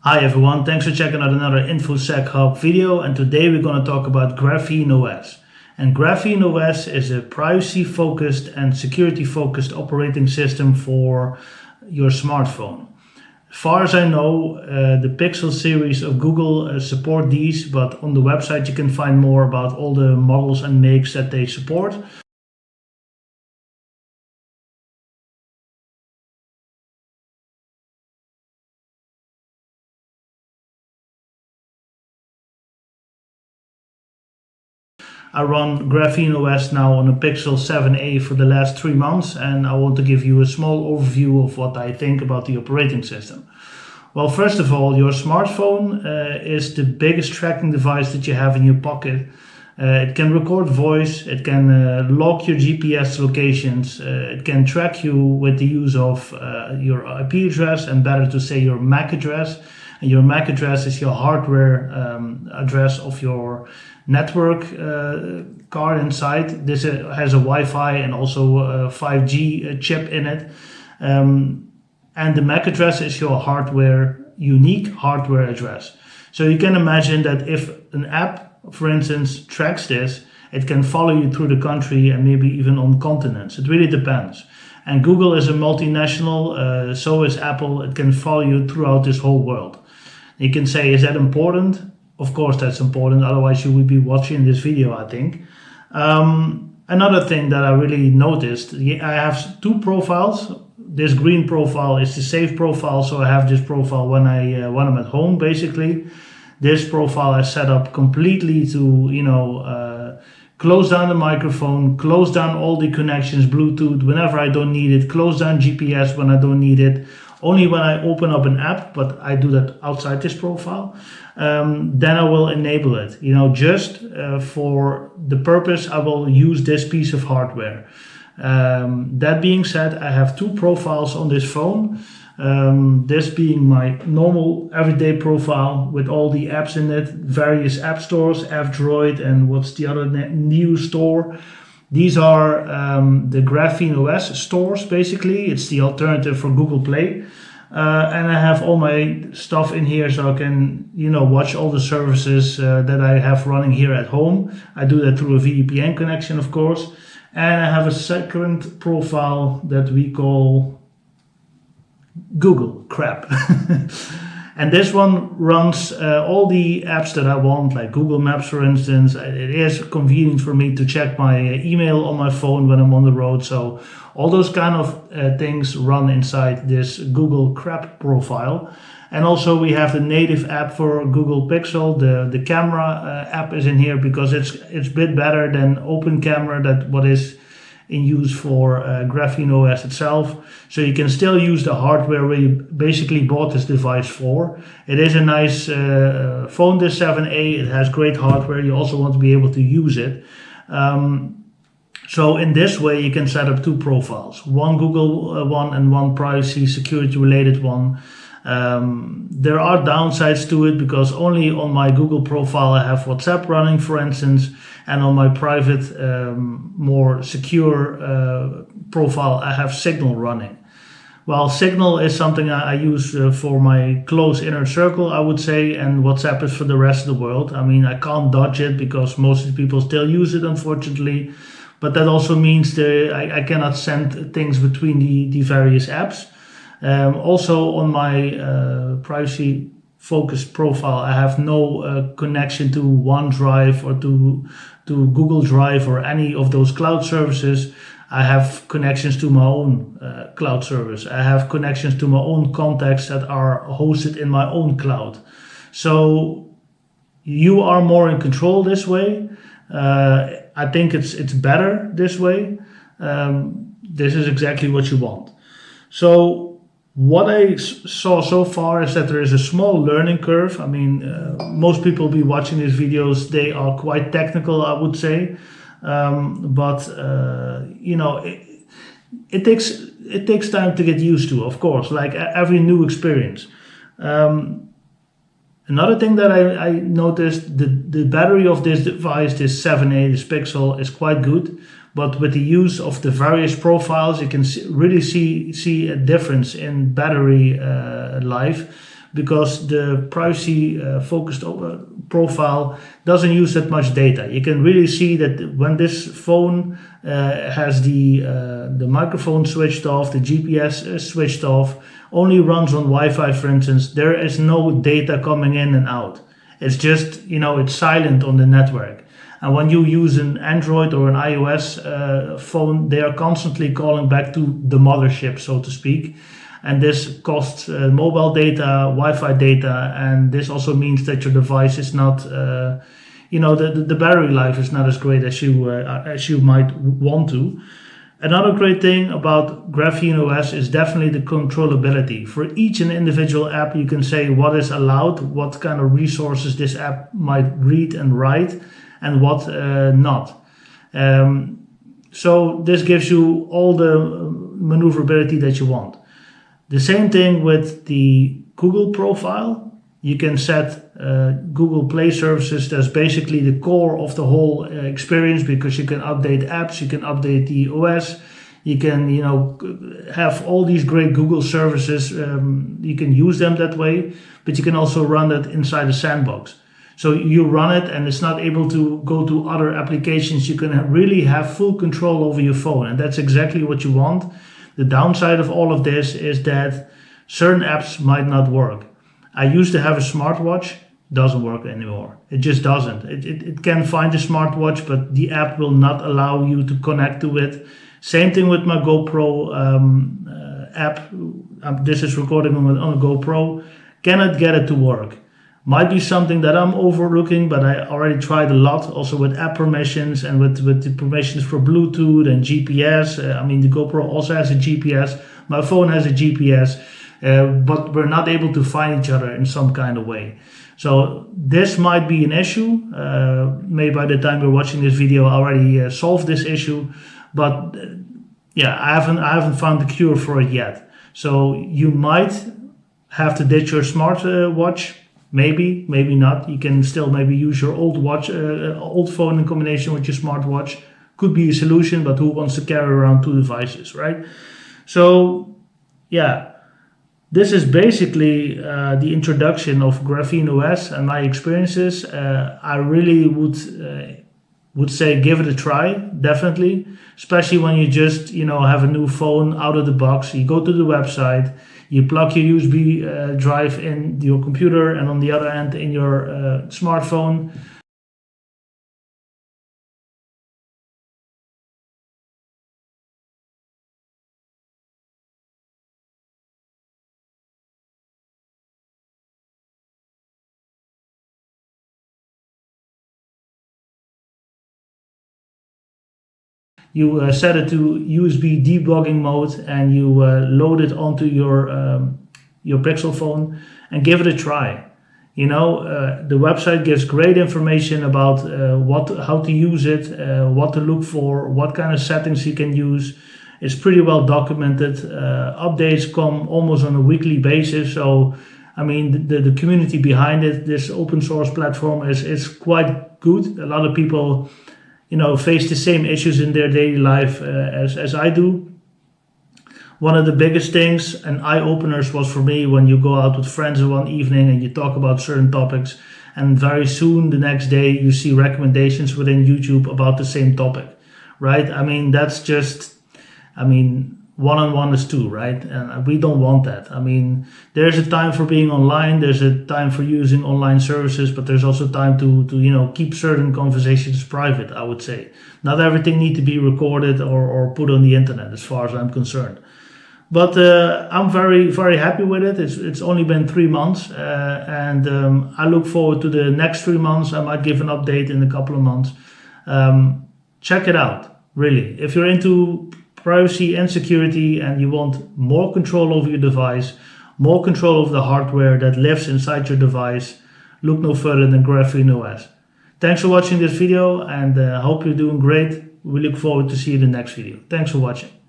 Hi everyone, thanks for checking out another InfoSec Hub video, and today we're going to talk about GrapheneOS. And GrapheneOS is a privacy-focused and security-focused operating system for your smartphone. As far as I know, the Pixel series of Google support these, but on the website you can find more about all the models and makes that they support. I run GrapheneOS now on a Pixel 7a for the last 3 months, and I want to give you a small overview of what I think about the operating system. Well, first of all, your smartphone is the biggest tracking device that you have in your pocket. It can record voice, it can log your GPS locations, it can track you with the use of your IP address, and better to say your MAC address. And your MAC address is your hardware address of your network card inside. This has a Wi-Fi and also a 5G chip in it. And the MAC address is your unique hardware address. So you can imagine that if an app, for instance, tracks this, it can follow you through the country and maybe even on continents. It really depends. And Google is a multinational, so is Apple. It can follow you throughout this whole world. You can say, is that important? Of course that's important, otherwise you would be watching this video, I think. Another thing that I really noticed, I have two profiles. This green profile is the safe profile, so I have this profile when I'm at home, basically. This profile is set up completely to, close down the microphone, close down all the connections, Bluetooth, whenever I don't need it, close down GPS when I don't need it. Only when I open up an app, but I do that outside this profile, then I will enable it. Just for the purpose, I will use this piece of hardware. That being said, I have two profiles on this phone. This being my normal everyday profile with all the apps in it, various app stores, F-Droid, and what's the other new store. These are the GrapheneOS stores, basically. It's the alternative for Google Play. And I have all my stuff in here so I can, watch all the services that I have running here at home. I do that through a VPN connection, of course. And I have a second profile that we call Google Crap. And this one runs all the apps that I want, like Google Maps, for instance. It is convenient for me to check my email on my phone when I'm on the road. So all those kind of things run inside this Google Crap profile. And also we have the native app for Google Pixel. The camera app is in here because it's a bit better than Open Camera, that what is in use for GrapheneOS itself. So you can still use the hardware where you basically bought this device for. It is a nice phone, this 7a. It has great hardware. You also want to be able to use it. So in this way you can set up two profiles, one Google one and one privacy security related one. There are downsides to it because only on my Google profile I have WhatsApp running, for instance, and on my private, more secure profile I have Signal running. Well, Signal is something I use for my close inner circle, I would say, and WhatsApp is for the rest of the world. I mean, I can't dodge it because most of the people still use it, unfortunately. But that also means I cannot send things between the various apps. Also on my privacy focused profile, I have no connection to OneDrive or to Google Drive or any of those cloud services. I have connections to my own cloud service. I have connections to my own contacts that are hosted in my own cloud. So you are more in control this way. I think it's better this way. This is exactly what you want. So what I saw so far is that there is a small learning curve. I mean, most people be watching these videos, they are quite technical, I would say. It takes time to get used to, of course, like every new experience. Another thing that I noticed, the battery of this device, this 7a, this Pixel, is quite good. But with the use of the various profiles, you can really see a difference in battery life. because the privacy focused profile doesn't use that much data. You can really see that when this phone has the microphone switched off, the GPS switched off, only runs on Wi-Fi, for instance, there is no data coming in and out. It's just, it's silent on the network. And when you use an Android or an iOS phone, they are constantly calling back to the mothership, so to speak. And this costs mobile data, Wi-Fi data, and this also means that your device is not, the battery life is not as great as you might want to. Another great thing about GrapheneOS is definitely the controllability. For each and individual app, you can say what is allowed, what kind of resources this app might read and write, and what not. So this gives you all the maneuverability that you want. The same thing with the Google profile. You can set Google Play services. That's basically the core of the whole experience, because you can update apps, you can update the OS, you can have all these great Google services. You can use them that way, but you can also run it inside a sandbox. So you run it and it's not able to go to other applications. You can really have full control over your phone, and that's exactly what you want. The downside of all of this is that certain apps might not work. I used to have a smartwatch, doesn't work anymore. It just doesn't. It can find a smartwatch, but the app will not allow you to connect to it. Same thing with my GoPro app. This is recording on a GoPro. Cannot get it to work. Might be something that I'm overlooking, but I already tried a lot, also with app permissions and with the permissions for Bluetooth and GPS. The GoPro also has a GPS. My phone has a GPS, but we're not able to find each other in some kind of way. So this might be an issue. Maybe by the time we're watching this video, I already solved this issue, but I haven't found the cure for it yet. So you might have to ditch your smartwatch. Maybe not. You can still maybe use your old phone in combination with your smartwatch. Could be a solution, but who wants to carry around two devices, right? So, this is basically the introduction of GrapheneOS and my experiences. I really would say give it a try, definitely. Especially when you just have a new phone out of the box. You go to the website. You plug your USB drive in your computer, and on the other end in your smartphone. You set it to USB debugging mode, and you load it onto your Pixel phone and give it a try. The website gives great information about how to use it, what to look for, what kind of settings you can use. It's pretty well documented. Updates come almost on a weekly basis. So, the community behind it, this open source platform is quite good. A lot of people face the same issues in their daily life as I do. One of the biggest things and eye-openers was for me when you go out with friends one evening and you talk about certain topics, and very soon the next day you see recommendations within YouTube about the same topic, right? That's just, one-on-one is two, right? And we don't want that. There's a time for being online, there's a time for using online services, but there's also time to keep certain conversations private, I would say. Not everything needs to be recorded or put on the internet, as far as I'm concerned. But I'm very, very happy with it. It's only been 3 months, and I look forward to the next 3 months. I might give an update in a couple of months. Check it out, really. If you're into privacy and security and you want more control over your device, more control over the hardware that lives inside your device, look no further than GrapheneOS. Thanks for watching this video, and I hope you're doing great. We look forward to see you in the next video. Thanks for watching.